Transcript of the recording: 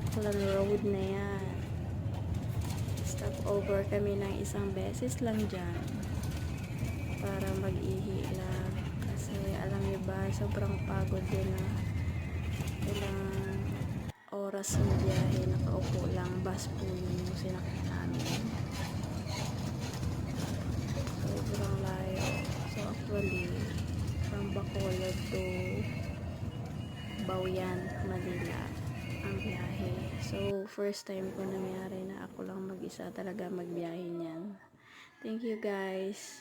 Aklan Road na yan. Stop over kami ng isang beses lang dyan para mag-ihi lang. Kasi alam niyo ba, sobrang pagod din na ilang oras ng biyahe, nakaupo lang. Bus po yun yung sinakyan namin. Sobrang layo. So actually, from Bacolod to Bauyaan, Manila ang biyahe. So first time ko nangyari na ako lang mag-isa talaga magbiyahe niyan. Thank you guys.